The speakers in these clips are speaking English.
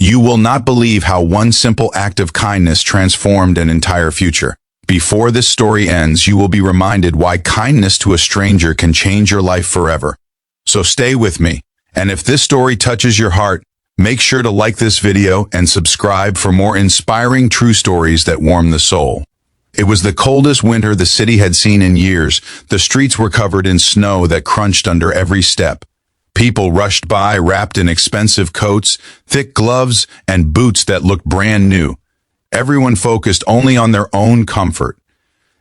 You will not believe how one simple act of kindness transformed an entire future. Before this story ends, you will be reminded why kindness to a stranger can change your life forever. So stay with me, and if this story touches your heart, make sure to like this video and subscribe for more inspiring true stories that warm the soul. It was the coldest winter the city had seen in years. The streets were covered in snow that crunched under every step. People rushed by wrapped in expensive coats, thick gloves, and boots that looked brand new. Everyone focused only on their own comfort.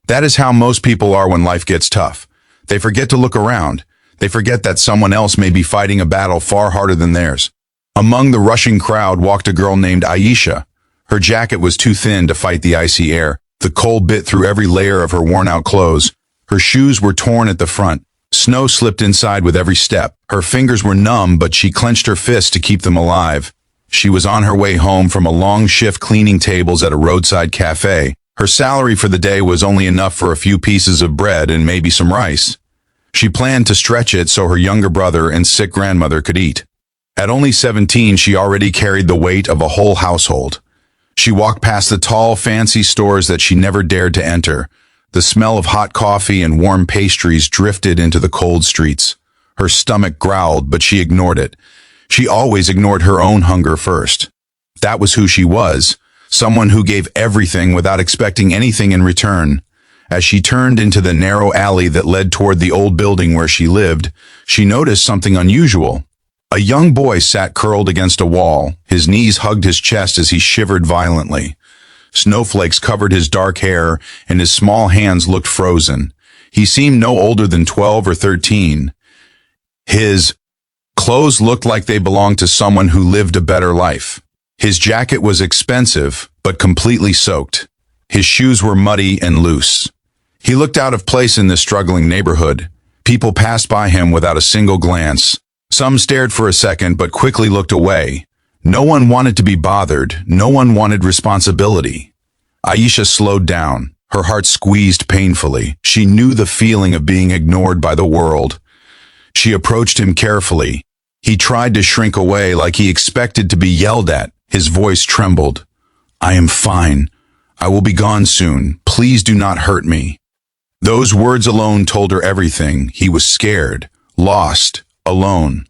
That is how most people are when life gets tough. They forget to look around. They forget that someone else may be fighting a battle far harder than theirs. Among the rushing crowd walked a girl named Aisha. Her jacket was too thin to fight the icy air. The cold bit through every layer of her worn-out clothes. Her shoes were torn at the front. Snow slipped inside with every step. Her fingers were numb, but she clenched her fists to keep them alive. She was on her way home from a long shift cleaning tables at a roadside cafe. Her salary for the day was only enough for a few pieces of bread and maybe some rice. She planned to stretch it so her younger brother and sick grandmother could eat. At only 17, she already carried the weight of a whole household. She walked past the tall, fancy stores that she never dared to enter. The smell of hot coffee and warm pastries drifted into the cold streets. Her stomach growled, but she ignored it. She always ignored her own hunger first. That was who she was, someone who gave everything without expecting anything in return. As she turned into the narrow alley that led toward the old building where she lived, she noticed something unusual. A young boy sat curled against a wall. His knees hugged his chest as he shivered violently. Snowflakes covered his dark hair, and his small hands looked frozen. He seemed no older than 12 or 13. His clothes looked like they belonged to someone who lived a better life. His jacket was expensive, but completely soaked. His shoes were muddy and loose. He looked out of place in this struggling neighborhood. People passed by him without a single glance. Some stared for a second, but quickly looked away. No one wanted to be bothered. No one wanted responsibility. Aisha slowed down. Her heart squeezed painfully. She knew the feeling of being ignored by the world. She approached him carefully. He tried to shrink away like he expected to be yelled at. His voice trembled. "I am fine. I will be gone soon. Please do not hurt me." Those words alone told her everything. He was scared, lost, alone.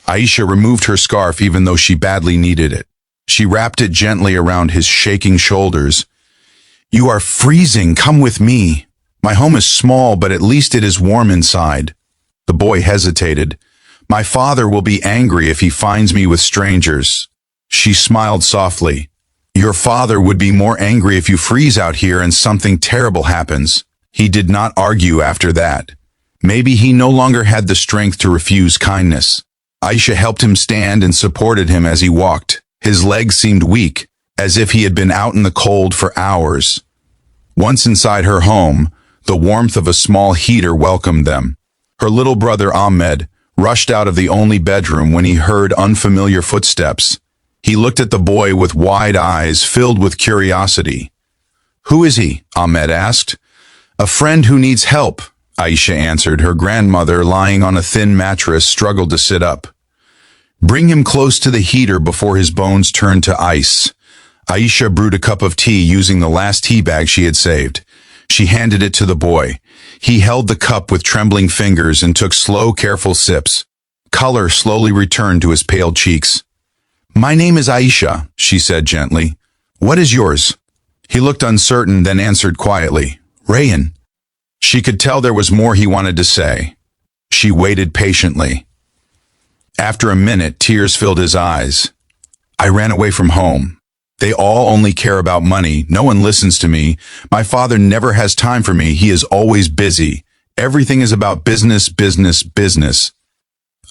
Aisha removed her scarf even though she badly needed it. She wrapped it gently around his shaking shoulders. "You are freezing. Come with me. My home is small, but at least it is warm inside." The boy hesitated. "My father will be angry if he finds me with strangers." She smiled softly. "Your father would be more angry if you freeze out here and something terrible happens." He did not argue after that. Maybe he no longer had the strength to refuse kindness. Aisha helped him stand and supported him as he walked. His legs seemed weak, as if he had been out in the cold for hours. Once inside her home, the warmth of a small heater welcomed them. Her little brother Ahmed rushed out of the only bedroom when he heard unfamiliar footsteps. He looked at the boy with wide eyes filled with curiosity. "Who is he?" Ahmed asked. "A friend who needs help," Aisha answered. Her grandmother, lying on a thin mattress, struggled to sit up. "Bring him close to the heater before his bones turn to ice." Aisha brewed a cup of tea using the last tea bag she had saved. She handed it to the boy. He held the cup with trembling fingers and took slow, careful sips. Color slowly returned to his pale cheeks. "My name is Aisha," she said gently. "What is yours?" He looked uncertain, then answered quietly, "Rayan." She could tell there was more he wanted to say. She waited patiently. After a minute, tears filled his eyes. "I ran away from home. They all only care about money. No one listens to me. My father never has time for me. He is always busy. Everything is about business, business, business."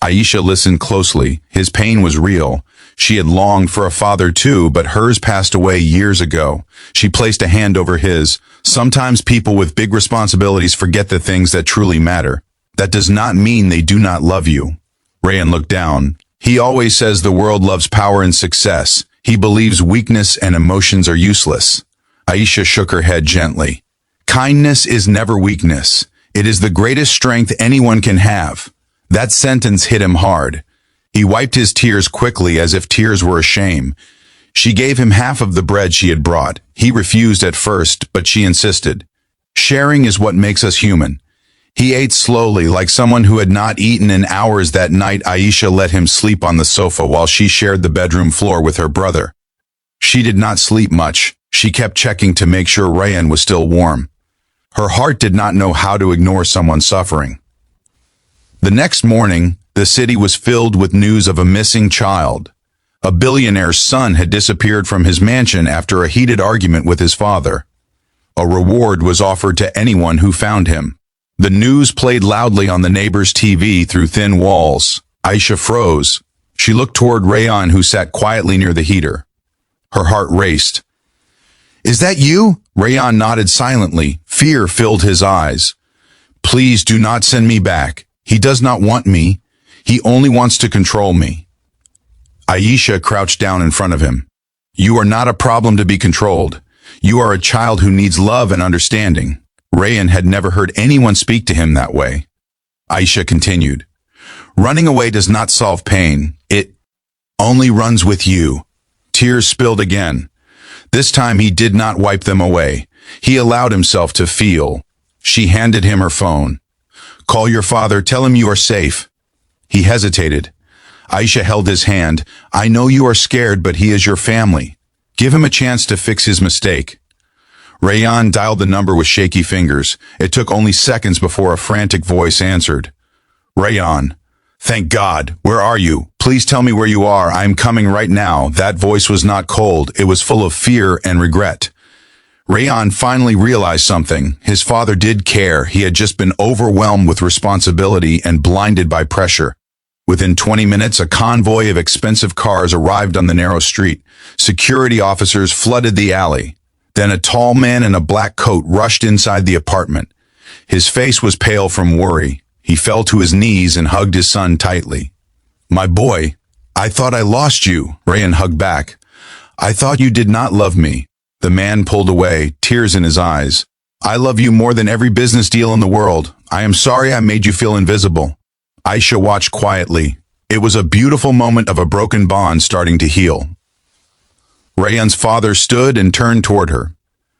Aisha listened closely. His pain was real. She had longed for a father too, but hers passed away years ago. She placed a hand over his. Sometimes people with big responsibilities forget the things that truly matter. That does not mean they do not love you. Rayan looked down. "He always says the world loves power and success. He believes weakness and emotions are useless." Aisha shook her head gently. "Kindness is never weakness. It is the greatest strength anyone can have." That sentence hit him hard. He wiped his tears quickly as if tears were a shame. She gave him half of the bread she had brought. He refused at first, but she insisted. Sharing is what makes us human. He ate slowly, like someone who had not eaten in hours. That night, Aisha let him sleep on the sofa while she shared the bedroom floor with her brother. She did not sleep much. She kept checking to make sure Rayyan was still warm. Her heart did not know how to ignore someone suffering. The next morning, the city was filled with news of a missing child. A billionaire's son had disappeared from his mansion after a heated argument with his father. A reward was offered to anyone who found him. The news played loudly on the neighbor's TV through thin walls. Aisha froze. She looked toward Rayyan, who sat quietly near the heater. Her heart raced. "Is that you?" Rayyan nodded silently. Fear filled his eyes. "Please do not send me back. He does not want me. He only wants to control me." Aisha crouched down in front of him. "You are not a problem to be controlled. You are a child who needs love and understanding." Rayyan had never heard anyone speak to him that way. Aisha continued, "Running away does not solve pain. It only runs with you." Tears spilled again. This time he did not wipe them away. He allowed himself to feel. She handed him her phone. "Call your father. Tell him you are safe." He hesitated. Aisha held his hand. "I know you are scared, but he is your family. Give him a chance to fix his mistake." Rayyan dialed the number with shaky fingers. It took only seconds before a frantic voice answered. "Rayyan, thank God. Where are you? Please tell me where you are. I am coming right now." That voice was not cold. It was full of fear and regret. Rayyan finally realized something. His father did care. He had just been overwhelmed with responsibility and blinded by pressure. Within 20 minutes, a convoy of expensive cars arrived on the narrow street. Security officers flooded the alley. Then a tall man in a black coat rushed inside the apartment. His face was pale from worry. He fell to his knees and hugged his son tightly. "My boy, I thought I lost you," Rayyan hugged back. "I thought you did not love me." The man pulled away, tears in his eyes. "I love you more than every business deal in the world. I am sorry I made you feel invisible." Aisha watched quietly. It was a beautiful moment of a broken bond starting to heal. Rayyan's father stood and turned toward her.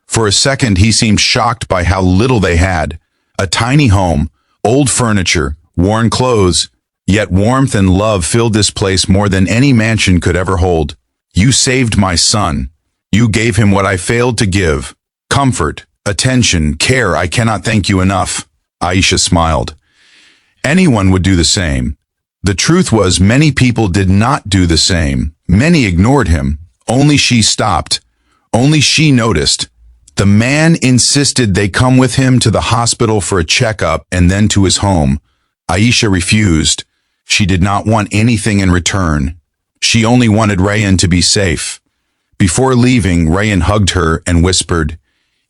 For a second, he seemed shocked by how little they had. A tiny home, old furniture, worn clothes, yet warmth and love filled this place more than any mansion could ever hold. "You saved my son. You gave him what I failed to give. Comfort, attention, care. I cannot thank you enough." Aisha smiled. Anyone would do the same. The truth was, many people did not do the same. Many ignored him. Only she stopped. Only she noticed. The man insisted they come with him to the hospital for a checkup and then to his home. Aisha refused. She did not want anything in return. She only wanted Rayyan to be safe. Before leaving, Rayyan hugged her and whispered,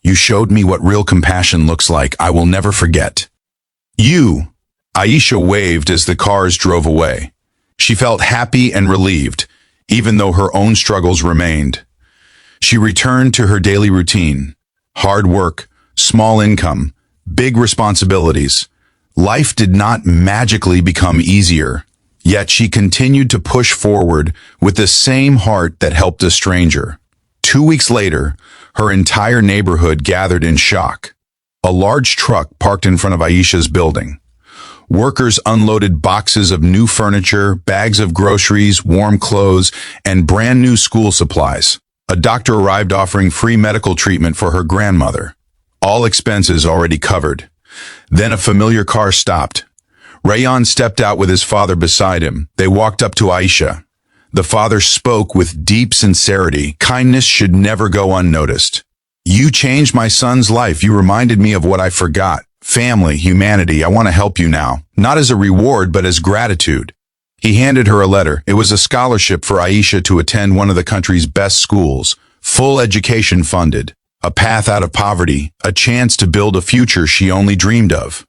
"You showed me what real compassion looks like. I will never forget." "You." Aisha waved as the cars drove away. She felt happy and relieved, even though her own struggles remained. She returned to her daily routine. Hard work, small income, big responsibilities. Life did not magically become easier, yet she continued to push forward with the same heart that helped a stranger. 2 weeks later, her entire neighborhood gathered in shock. A large truck parked in front of Aisha's building. Workers unloaded boxes of new furniture, bags of groceries, warm clothes, and brand new school supplies. A doctor arrived offering free medical treatment for her grandmother. All expenses already covered. Then a familiar car stopped. Rayyan stepped out with his father beside him. They walked up to Aisha. The father spoke with deep sincerity. "Kindness should never go unnoticed. You changed my son's life. You reminded me of what I forgot. Family, humanity. I want to help you now. Not as a reward, but as gratitude." He handed her a letter. It was a scholarship for Aisha to attend one of the country's best schools. Full education funded. A path out of poverty. A chance to build a future she only dreamed of.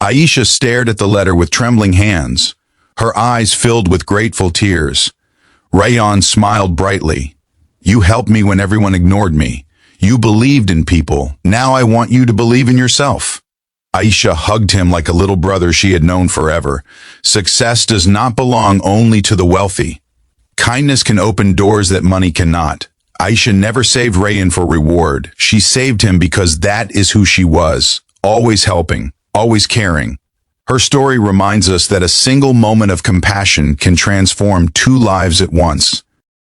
Aisha stared at the letter with trembling hands. Her eyes filled with grateful tears. Rayyan smiled brightly. "You helped me when everyone ignored me. You believed in people. Now I want you to believe in yourself." Aisha hugged him like a little brother she had known forever. Success does not belong only to the wealthy. Kindness can open doors that money cannot. Aisha never saved Rayan for reward. She saved him because that is who she was, always helping, always caring. Her story reminds us that a single moment of compassion can transform two lives at once.